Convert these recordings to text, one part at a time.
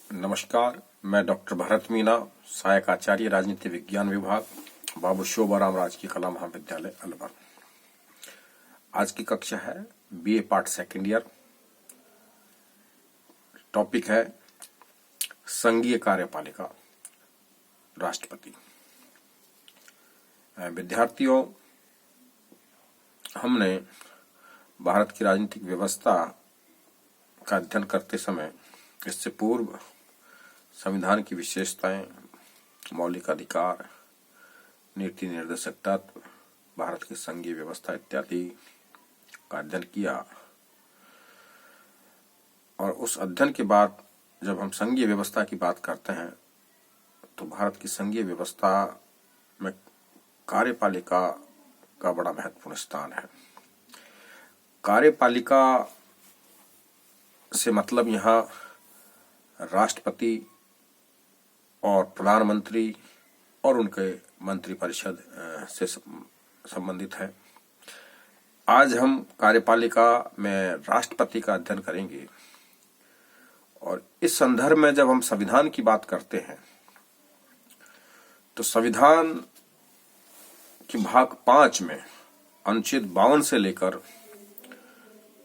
नमस्कार, मैं डॉक्टर भरत मीना, सहायक आचार्य राजनीति विज्ञान विभाग, बाबू शोभाराम राजकीय कला महाविद्यालय अलवर। आज की कक्षा है BA part second year. Topic है संघीय कार्यपालिका राष्ट्रपति। विद्यार्थियों, हमने भारत की राजनीतिक व्यवस्था का अध्ययन करते समय इससे पूर्व संविधान की विशेषताएं, मौलिक अधिकार, नीति निर्देशक तत्व, भारत की संघीय व्यवस्था इत्यादि का अध्ययन किया। और उस अध्ययन के बाद जब हम संघीय व्यवस्था की बात करते हैं तो भारत की संघीय व्यवस्था में कार्यपालिका का बड़ा महत्वपूर्ण स्थान है। कार्यपालिका से मतलब यहाँ राष्ट्रपति और प्रधानमंत्री और उनके मंत्रिपरिषद से संबंधित है। आज हम कार्यपालिका में राष्ट्रपति का अध्ययन करेंगे और इस संदर्भ में जब हम संविधान की बात करते हैं तो संविधान के भाग 5 में अनुच्छेद 52 से लेकर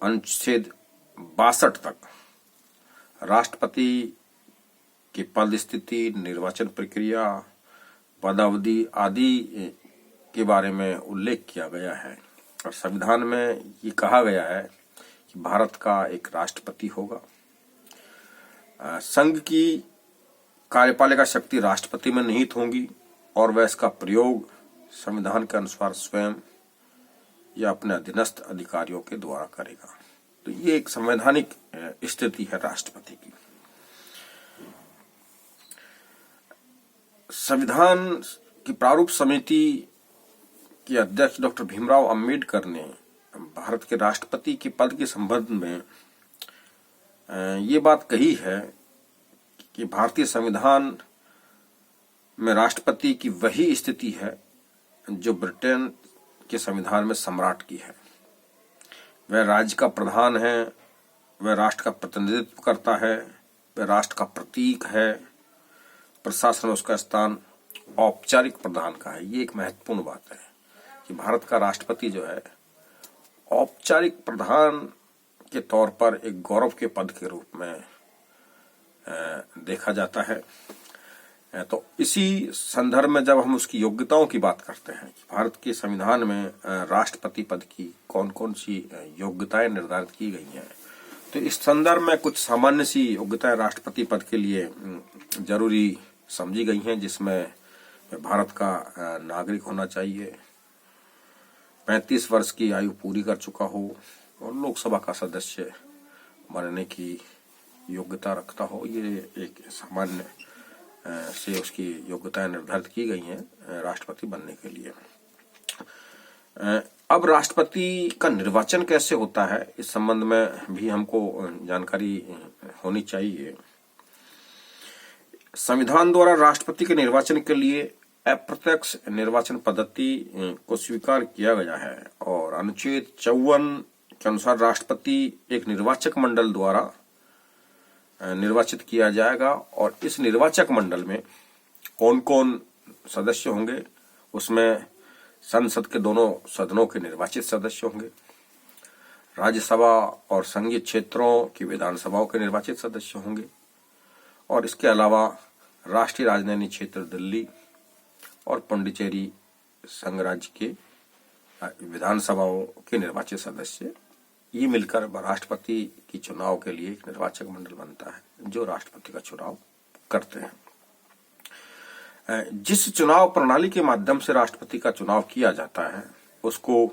अनुच्छेद 62 तक राष्ट्रपति की पद स्थिति, निर्वाचन प्रक्रिया, पदावधि आदि के बारे में उल्लेख किया गया है। और संविधान में ये कहा गया है कि भारत का एक राष्ट्रपति होगा। संघ की कार्यपालिका शक्ति राष्ट्रपति में निहित होंगी और वह इसका प्रयोग संविधान के अनुसार स्वयं या अपने अधीनस्थ अधिकारियों के द्वारा करेगा। तो ये एक संवैधानिक स्थिति है राष्ट्रपति की। संविधान की प्रारूप समिति के अध्यक्ष डॉक्टर भीमराव अंबेडकर ने भारत के राष्ट्रपति के पद के संबंध में ये बात कही है कि भारतीय संविधान में राष्ट्रपति की वही स्थिति है जो ब्रिटेन के संविधान में सम्राट की है। वह राज्य का प्रधान है, वह राष्ट्र का प्रतिनिधित्व करता है, वह राष्ट्र का प्रतीक है। प्रशासन में उसका स्थान औपचारिक प्रधान का है। ये एक महत्वपूर्ण बात है कि भारत का राष्ट्रपति जो है औपचारिक प्रधान के तौर पर एक गौरव के पद के रूप में देखा जाता है। तो इसी संदर्भ में जब हम उसकी योग्यताओं की बात करते हैं कि भारत के संविधान में राष्ट्रपति पद की कौन कौन सी योग्यताएं निर्धारित की गई हैं, तो इस संदर्भ में कुछ सामान्य सी योग्यताएं राष्ट्रपति पद के लिए जरूरी समझी गई हैं, जिसमें भारत का नागरिक होना चाहिए, 35 वर्ष की आयु पूरी कर चुका हो और लोकसभा का सदस्य बनने की योग्यता रखता हो। ये एक सामान्य से उसकी योग्यताएं निर्धारित की गई हैं राष्ट्रपति बनने के लिए। अब राष्ट्रपति का निर्वाचन कैसे होता है, इस संबंध में भी हमको जानकारी होनी चाहिए। संविधान द्वारा राष्ट्रपति के निर्वाचन के लिए अप्रत्यक्ष निर्वाचन पद्धति को स्वीकार किया गया है और अनुच्छेद 54 के अनुसार राष्ट्रपति एक निर्वाचक मंडल द्वारा निर्वाचित किया जाएगा। और इस निर्वाचक मंडल में कौन कौन सदस्य होंगे, उसमें संसद के दोनों सदनों के निर्वाचित सदस्य होंगे, राज्यसभा और संघीय क्षेत्रों की विधानसभाओं के निर्वाचित सदस्य होंगे और इसके अलावा राष्ट्रीय राजधानी क्षेत्र दिल्ली और पुडुचेरी संघ राज्य के विधानसभाओं के निर्वाचित सदस्य, ये मिलकर राष्ट्रपति की चुनाव के लिए एक निर्वाचक मंडल बनता है जो राष्ट्रपति का चुनाव करते हैं। जिस चुनाव प्रणाली के माध्यम से राष्ट्रपति का चुनाव किया जाता है उसको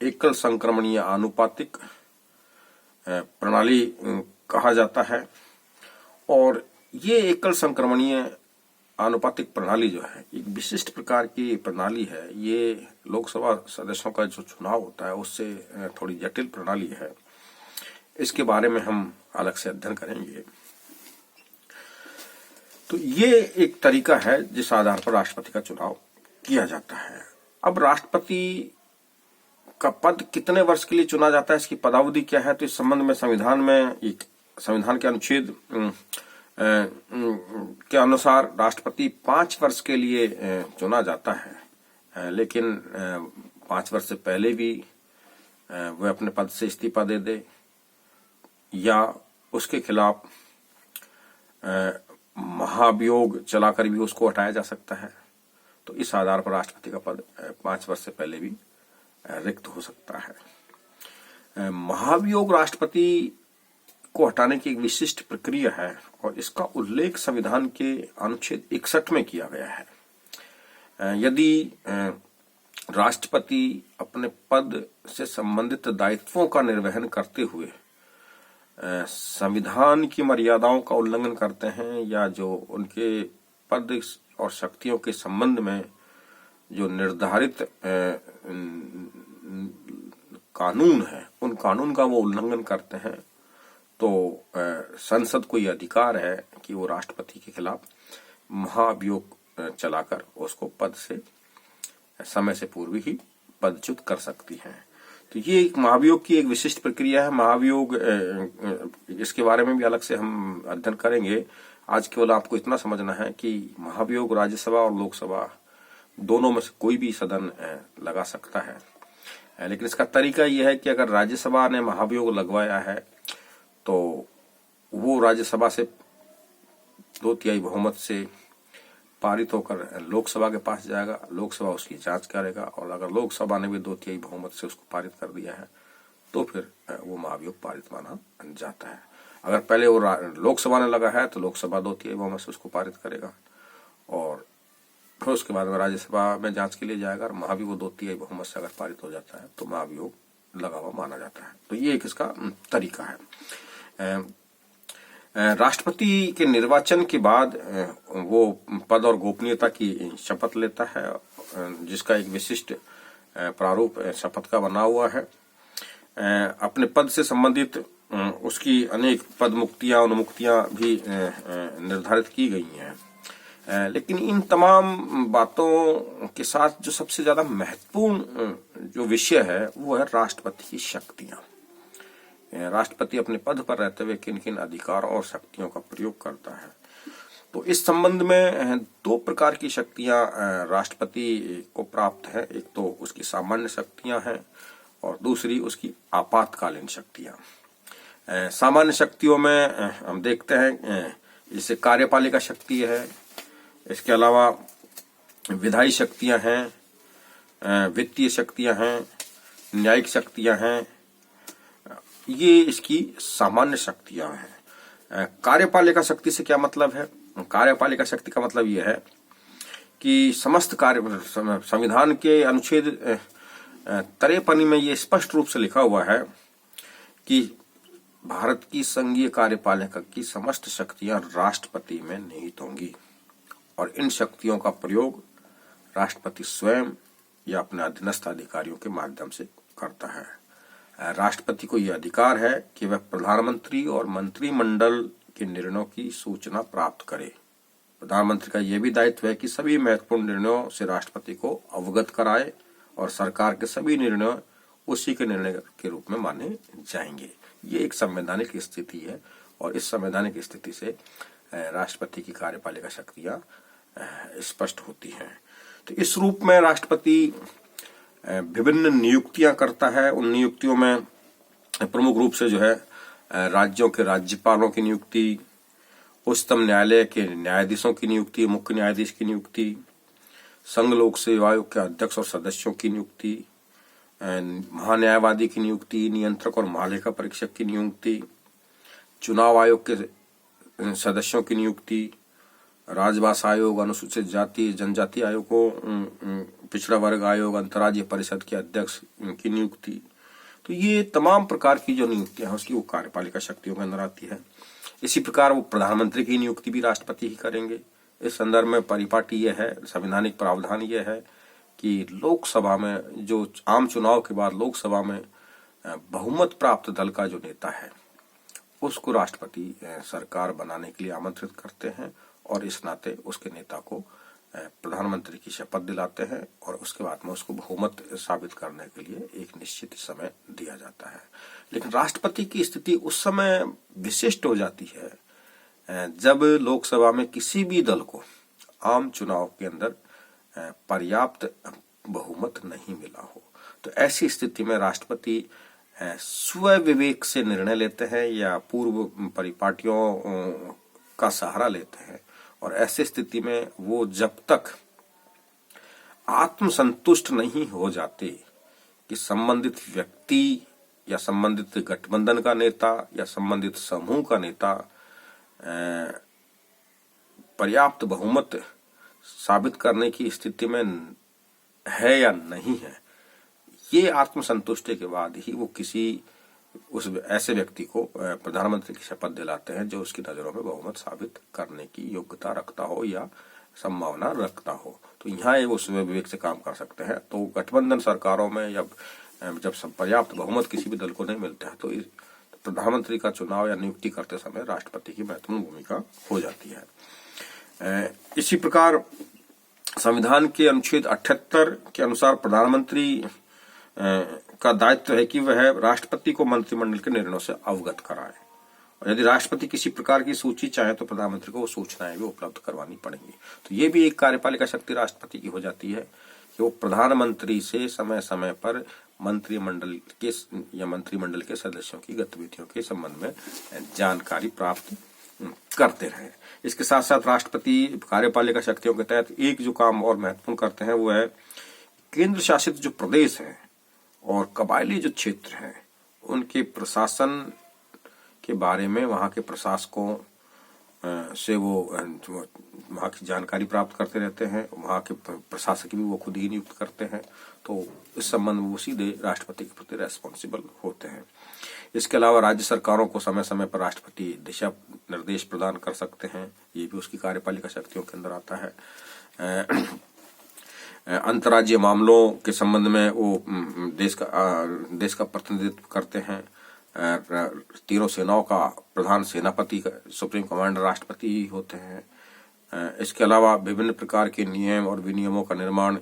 एकल संक्रमणीय आनुपातिक प्रणाली कहा जाता है। और ये एकल संक्रमणीय आनुपातिक प्रणाली जो है एक विशिष्ट प्रकार की प्रणाली है। ये लोकसभा सदस्यों का जो चुनाव होता है उससे थोड़ी जटिल प्रणाली है। इसके बारे में हम अलग से अध्ययन करेंगे। तो ये एक तरीका है जिस आधार पर राष्ट्रपति का चुनाव किया जाता है। अब राष्ट्रपति का पद कितने वर्ष के लिए चुना जाता है, इसकी पदावधि क्या है, तो इस संबंध में संविधान के अनुच्छेद के अनुसार राष्ट्रपति 5 वर्ष के लिए चुना जाता है, लेकिन 5 वर्ष से पहले भी वह अपने पद से इस्तीफा दे दे या उसके खिलाफ महाभियोग चलाकर भी उसको हटाया जा सकता है। तो इस आधार पर राष्ट्रपति का पद 5 वर्ष से पहले भी रिक्त हो सकता है। महाभियोग राष्ट्रपति को हटाने की एक विशिष्ट प्रक्रिया है और इसका उल्लेख संविधान के अनुच्छेद 61 में किया गया है। यदि राष्ट्रपति अपने पद से संबंधित दायित्वों का निर्वहन करते हुए संविधान की मर्यादाओं का उल्लंघन करते हैं या जो उनके पद और शक्तियों के संबंध में जो निर्धारित कानून है उन कानून का वो उल्लंघन करते हैं, तो संसद को यह अधिकार है कि वो राष्ट्रपति के खिलाफ महाभियोग चलाकर उसको पद से समय से पूर्व ही पदच्युत कर सकती है। तो ये एक महाभियोग की एक विशिष्ट प्रक्रिया है। महाभियोग इसके बारे में भी अलग से हम अध्ययन करेंगे। आज केवल आपको इतना समझना है कि महाभियोग राज्यसभा और लोकसभा दोनों में से कोई भी सदन लगा सकता है, लेकिन इसका तरीका यह है कि अगर राज्यसभा ने महाभियोग लगवाया है तो वो राज्यसभा से 2/3 बहुमत से पारित होकर लोकसभा के पास जाएगा, लोकसभा उसकी जांच करेगा और अगर लोकसभा ने भी 2/3 बहुमत से उसको पारित कर दिया है तो फिर वो महाभियोग पारित माना जाता है। अगर पहले वो लोकसभा ने लगा है तो लोकसभा 2/3 बहुमत से उसको पारित करेगा और फिर उसके बाद में राज्यसभा में जांच के लिए जाएगा और महाभियोग 2/3 बहुमत से अगर पारित हो जाता है तो महाभियोग लगा हुआ माना जाता है। तो ये एक इसका तरीका है। राष्ट्रपति के निर्वाचन के बाद वो पद और गोपनीयता की शपथ लेता है, जिसका एक विशिष्ट प्रारूप शपथ का बना हुआ है। अपने पद से संबंधित उसकी अनेक पद मुक्तियां उन्मुक्तियां भी निर्धारित की गई हैं, लेकिन इन तमाम बातों के साथ जो सबसे ज्यादा महत्वपूर्ण जो विषय है वो है राष्ट्रपति की शक्तियां। राष्ट्रपति अपने पद पर रहते हुए किन किन अधिकारों और शक्तियों का प्रयोग करता है। तो इस संबंध में 2 प्रकार की शक्तियां राष्ट्रपति को प्राप्त है। एक तो उसकी सामान्य शक्तियां हैं और दूसरी उसकी आपातकालीन शक्तियां। सामान्य शक्तियों में हम देखते हैं जैसे कार्यपालिका शक्ति है, इसके अलावा विधायी शक्तियां हैं, वित्तीय शक्तियां हैं, न्यायिक शक्तियां हैं, ये इसकी सामान्य शक्तियां हैं। कार्यपालिका शक्ति से क्या मतलब है? कार्यपालिका शक्ति का मतलब यह है कि समस्त कार्य संविधान के अनुच्छेद 53 में ये स्पष्ट रूप से लिखा हुआ है कि भारत की संघीय कार्यपालिका की समस्त शक्तियां राष्ट्रपति में निहित होंगी और इन शक्तियों का प्रयोग राष्ट्रपति स्वयं या अपने अधीनस्थ अधिकारियों के माध्यम से करता है। राष्ट्रपति को यह अधिकार है कि वह प्रधानमंत्री और मंत्रिमंडल के निर्णयों की सूचना प्राप्त करे। प्रधानमंत्री का यह भी दायित्व है कि सभी महत्वपूर्ण निर्णयों से राष्ट्रपति को अवगत कराए और सरकार के सभी निर्णय उसी के निर्णय के रूप में माने जाएंगे। ये एक संवैधानिक स्थिति है और इस संवैधानिक स्थिति से राष्ट्रपति की कार्यपालिका शक्तियां स्पष्ट होती हैं। तो इस रूप में राष्ट्रपति विभिन्न नियुक्तियां करता है। उन नियुक्तियों में प्रमुख रूप से जो है राज्यों के राज्यपालों की नियुक्ति, उच्चतम न्यायालय के न्यायाधीशों की नियुक्ति, मुख्य न्यायाधीश की नियुक्ति, संघ लोक सेवा आयोग के अध्यक्ष और सदस्यों की नियुक्ति, महान्यायवादी की नियुक्ति, नियंत्रक और महालेखा परीक्षक की नियुक्ति, चुनाव आयोग के सदस्यों की नियुक्ति, राजभाषा आयोग, अनुसूचित जाति जनजाति आयोगों, पिछड़ा वर्ग आयोग, अंतर्राज्यीय परिषद के अध्यक्ष की नियुक्ति। तो ये तमाम प्रकार की जो नियुक्तियां हैं उसकी वो कार्यपालिका शक्तियों के अंदर आती है। इसी प्रकार वो प्रधानमंत्री की नियुक्ति भी राष्ट्रपति ही करेंगे। इस संदर्भ में परिपाटी यह है, संवैधानिक प्रावधान यह है कि लोकसभा में जो आम चुनाव के बाद लोकसभा में बहुमत प्राप्त दल का जो नेता है उसको राष्ट्रपति सरकार बनाने के लिए आमंत्रित करते हैं और इस नाते उसके नेता को प्रधानमंत्री की शपथ दिलाते हैं और उसके बाद में उसको बहुमत साबित करने के लिए एक निश्चित समय दिया जाता है। लेकिन राष्ट्रपति की स्थिति उस समय विशिष्ट हो जाती है जब लोकसभा में किसी भी दल को आम चुनाव के अंदर पर्याप्त बहुमत नहीं मिला हो, तो ऐसी स्थिति में राष्ट्रपति स्व विवेक से निर्णय लेते हैं या पूर्व परिपाटियों का सहारा लेते हैं। और ऐसी स्थिति में वो जब तक आत्मसंतुष्ट नहीं हो जाते कि संबंधित व्यक्ति या संबंधित गठबंधन का नेता या संबंधित समूह का नेता पर्याप्त बहुमत साबित करने की स्थिति में है या नहीं है, ये आत्मसंतुष्टि के बाद ही वो किसी उस ऐसे व्यक्ति को प्रधानमंत्री की शपथ दिलाते हैं जो उसकी नजरों में बहुमत साबित करने की योग्यता रखता हो या संभावना रखता हो। तो यहाँ वो स्वयं विवेक से काम कर सकते हैं। तो गठबंधन सरकारों में जब पर्याप्त बहुमत किसी भी दल को नहीं मिलता है तो प्रधानमंत्री का चुनाव या नियुक्ति करते समय राष्ट्रपति की महत्वपूर्ण भूमिका हो जाती है। इसी प्रकार संविधान के अनुच्छेद 78 के अनुसार प्रधानमंत्री का दायित्व है कि वह राष्ट्रपति को मंत्रिमंडल के निर्णयों से अवगत कराए, और यदि राष्ट्रपति किसी प्रकार की सूची चाहे तो प्रधानमंत्री को वो सूचनाएं भी उपलब्ध करवानी पड़ेंगी। तो ये भी एक कार्यपालिका शक्ति राष्ट्रपति की हो जाती है कि वो प्रधानमंत्री से समय समय पर मंत्रिमंडल के सदस्यों की गतिविधियों के संबंध में जानकारी प्राप्त करते रहे। इसके साथ साथ राष्ट्रपति कार्यपालिका शक्तियों के तहत एक जो काम और महत्वपूर्ण करते हैं वो है केंद्र शासित जो प्रदेश है और कबायली जो क्षेत्र हैं उनके प्रशासन के बारे में वहां के प्रशासकों से वो वहां की जानकारी प्राप्त करते रहते हैं। वहां के प्रशासक भी वो खुद ही नियुक्त करते हैं, तो इस संबंध में वो सीधे राष्ट्रपति के प्रति रेस्पॉन्सिबल होते हैं। इसके अलावा राज्य सरकारों को समय समय पर राष्ट्रपति दिशा निर्देश प्रदान कर सकते हैं, ये भी उसकी कार्यपालिका शक्तियों के अंदर आता है। अंतर्राज्यीय मामलों के संबंध में वो देश का प्रतिनिधित्व करते हैं। तीनों सेनाओं का प्रधान सेनापति सुप्रीम कमांडर राष्ट्रपति ही होते हैं। इसके अलावा विभिन्न प्रकार के नियम और विनियमों का निर्माण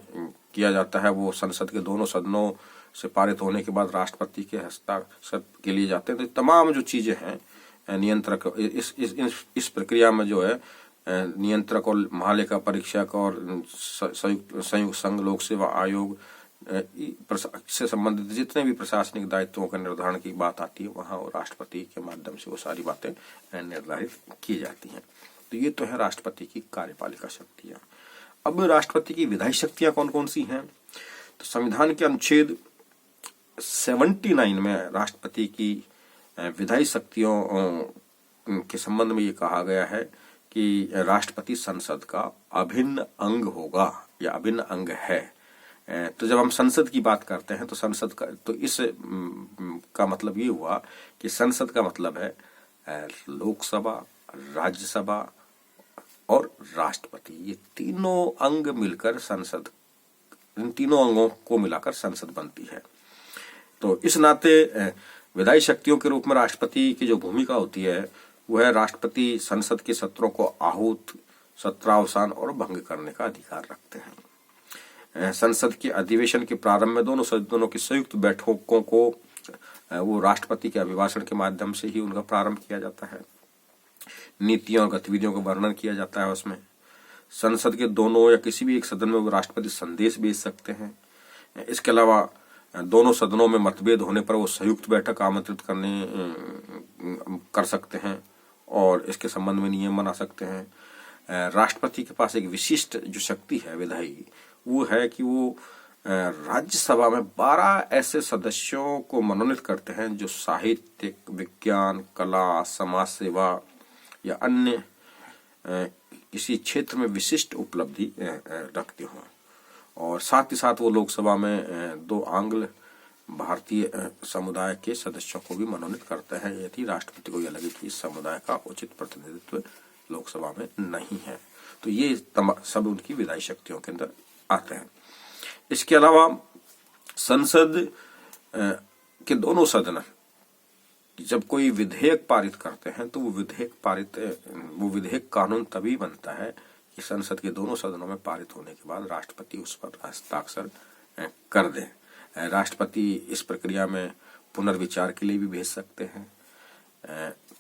किया जाता है, वो संसद के दोनों सदनों से पारित होने के बाद राष्ट्रपति के हस्ताक्षर के लिए जाते हैं। तो तमाम जो चीजें हैं नियंत्रक इस प्रक्रिया में जो है नियंत्रक और महालेखा परीक्षक और संयुक्त संघ लोक सेवा आयोग से संबंधित जितने भी प्रशासनिक दायित्वों का निर्धारण की बात आती है वहां राष्ट्रपति के माध्यम से वो सारी बातें निर्धारित की जाती हैं। तो ये तो है राष्ट्रपति की कार्यपालिका शक्तियां। अब राष्ट्रपति की विधायी शक्तियां कौन कौन सी हैं? तो संविधान के अनुच्छेद 79 में राष्ट्रपति की विधायी शक्तियों के संबंध में ये कहा गया है कि राष्ट्रपति संसद का अभिन्न अंग होगा या अभिन्न अंग है। तो जब हम संसद की बात करते हैं तो संसद का तो इस का मतलब ये हुआ कि संसद का मतलब है लोकसभा, राज्यसभा और राष्ट्रपति, ये तीनों अंग मिलकर संसद, इन तीनों अंगों को मिलाकर संसद बनती है। तो इस नाते विधायी शक्तियों के रूप में राष्ट्रपति की जो भूमिका होती है वह राष्ट्रपति संसद के सत्रों को आहूत, सत्रावसान और भंग करने का अधिकार रखते हैं। संसद के अधिवेशन के प्रारंभ में दोनों सदनों की संयुक्त बैठकों को वो राष्ट्रपति के अभिभाषण के माध्यम से ही उनका प्रारंभ किया जाता है। नीतियों और गतिविधियों का वर्णन किया जाता है उसमें। संसद के दोनों या किसी भी एक सदन में वो राष्ट्रपति संदेश भेज सकते हैं। इसके अलावा दोनों सदनों में मतभेद होने पर वो संयुक्त बैठक आमंत्रित कर सकते हैं और इसके संबंध में नियम बना सकते हैं। राष्ट्रपति के पास एक विशिष्ट जो शक्ति है विधायी, वो है कि वो राज्यसभा में 12 ऐसे सदस्यों को मनोनीत करते हैं जो साहित्य, विज्ञान, कला, समाज सेवा या अन्य किसी क्षेत्र में विशिष्ट उपलब्धि रखते हों। और साथ ही साथ वो लोकसभा में 2 आंग्ल भारतीय समुदाय के सदस्यों को भी मनोनीत करते हैं यदि राष्ट्रपति को यह लगे कि इस समुदाय का उचित प्रतिनिधित्व लोकसभा में नहीं है। तो ये सब उनकी विधायी शक्तियों के अंदर आते हैं। इसके अलावा संसद के दोनों सदन जब कोई विधेयक पारित करते हैं तो वो विधेयक कानून तभी बनता है कि संसद के दोनों सदनों में पारित होने के बाद राष्ट्रपति उस पर हस्ताक्षर कर दे। राष्ट्रपति इस प्रक्रिया में पुनर्विचार के लिए भी भेज सकते हैं।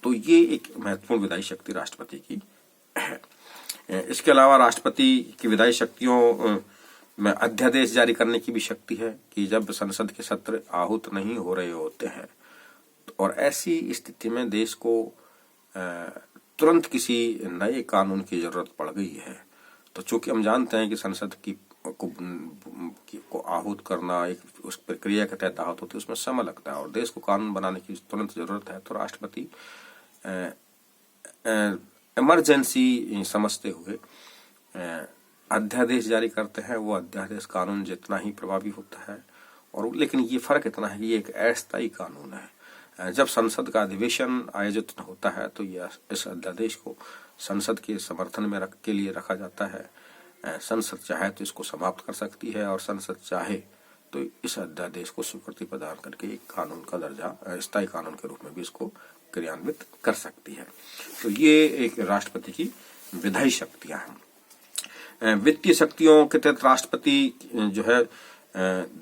तो ये एक महत्वपूर्ण विधायी शक्ति राष्ट्रपति की है। इसके अलावा राष्ट्रपति की विधायी शक्तियों में अध्यादेश जारी करने की भी शक्ति है कि जब संसद के सत्र आहूत नहीं हो रहे होते हैं और ऐसी स्थिति में देश को तुरंत किसी नए कानून की जरूरत पड़ गई है, तो चूंकि हम जानते हैं कि संसद को आहूत करना एक उस प्रक्रिया के तहत आहूत होती है, उसमें समय लगता है और देश को कानून बनाने की तुरंत जरूरत है, तो राष्ट्रपति इमरजेंसी समझते हुए अध्यादेश जारी करते हैं। वो अध्यादेश कानून जितना ही प्रभावी होता है, और लेकिन ये फर्क इतना है कि ये एक अस्थायी कानून है। जब संसद का अधिवेशन आयोजित होता है तो यह इस अध्यादेश को संसद के समर्थन में के लिए रखा जाता है। संसद चाहे तो इसको समाप्त कर सकती है और संसद चाहे तो इस अध्यादेश को स्वीकृति प्रदान करके एक कानून का दर्जा स्थायी कानून के रूप में भी इसको क्रियान्वित कर सकती है। तो ये एक राष्ट्रपति की विधायी शक्तियां हैं। वित्तीय शक्तियों के तहत राष्ट्रपति जो है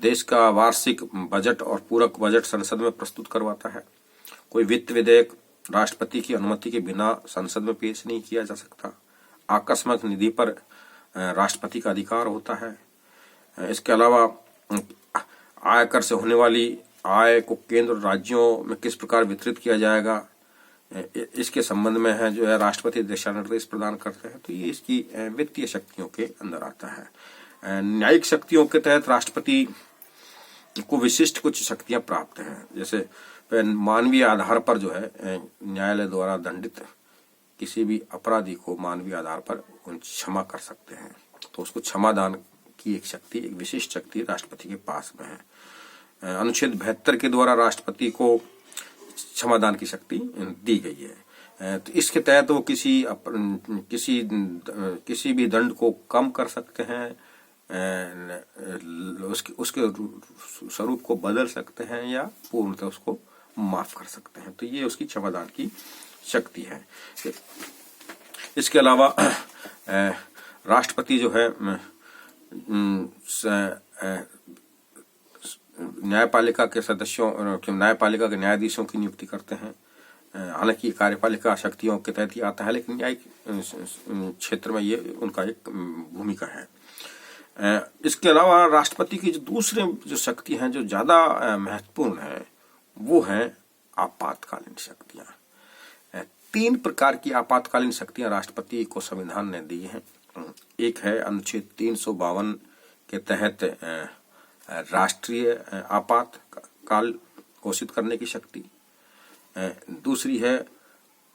देश का वार्षिक बजट और पूरक बजट संसद में प्रस्तुत करवाता है। कोई वित्त विधेयक राष्ट्रपति की अनुमति के बिना संसद में पेश नहीं किया जा सकता। आकस्मिक निधि पर राष्ट्रपति का अधिकार होता है। इसके अलावा आयकर से होने वाली आय को केंद्र और राज्यों में किस प्रकार वितरित किया जाएगा, इसके संबंध में है जो है राष्ट्रपति दिशा निर्देश प्रदान करते हैं। तो ये इसकी वित्तीय शक्तियों के अंदर आता है। न्यायिक शक्तियों के तहत राष्ट्रपति को विशिष्ट कुछ शक्तियां प्राप्त हैं, जैसे मानवीय आधार पर जो है न्यायालय द्वारा दंडित किसी भी अपराधी को मानवीय आधार पर क्षमा कर सकते हैं, तो उसको क्षमादान की एक शक्ति, एक विशिष्ट शक्ति राष्ट्रपति के पास में है। अनुच्छेद 72 के द्वारा राष्ट्रपति को क्षमादान की शक्ति दी गई है। तो इसके तहत वो किसी भी दंड को कम कर सकते हैं, उसके स्वरूप को बदल सकते हैं या पूर्णतः उसको माफ कर सकते हैं। तो ये उसकी क्षमादान की शक्ति है। इसके अलावा राष्ट्रपति जो है न्यायपालिका के सदस्यों, न्यायपालिका के न्यायाधीशों की नियुक्ति करते हैं। हालांकि कार्यपालिका शक्तियों के तहत ही आता है, लेकिन न्यायिक क्षेत्र में ये उनका एक भूमिका है। इसके अलावा राष्ट्रपति की जो दूसरे जो शक्ति हैं जो ज्यादा महत्वपूर्ण है वो है आपातकालीन शक्तियां। 3 प्रकार की आपातकालीन शक्तियां राष्ट्रपति को संविधान ने दी हैं। एक है अनुच्छेद 352 के तहत राष्ट्रीय आपातकाल घोषित करने की शक्ति। दूसरी है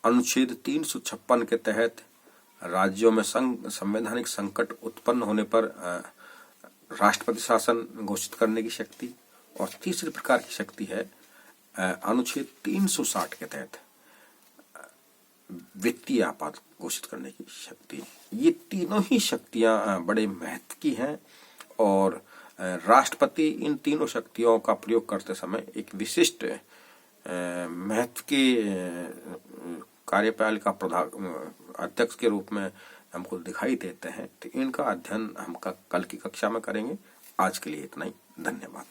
अनुच्छेद 356 के तहत राज्यों में संवैधानिक संकट उत्पन्न होने पर राष्ट्रपति शासन घोषित करने की शक्ति। और तीसरी प्रकार की शक्ति है अनुच्छेद 360 के तहत वित्तीय आपात घोषित करने की शक्ति। ये तीनों ही शक्तियां बड़े महत्व की हैं और राष्ट्रपति इन तीनों शक्तियों का प्रयोग करते समय एक विशिष्ट महत्व के कार्यपालिका अध्यक्ष के रूप में हमको दिखाई देते हैं। तो इनका अध्ययन हम कल की कक्षा में करेंगे। आज के लिए इतना ही। धन्यवाद।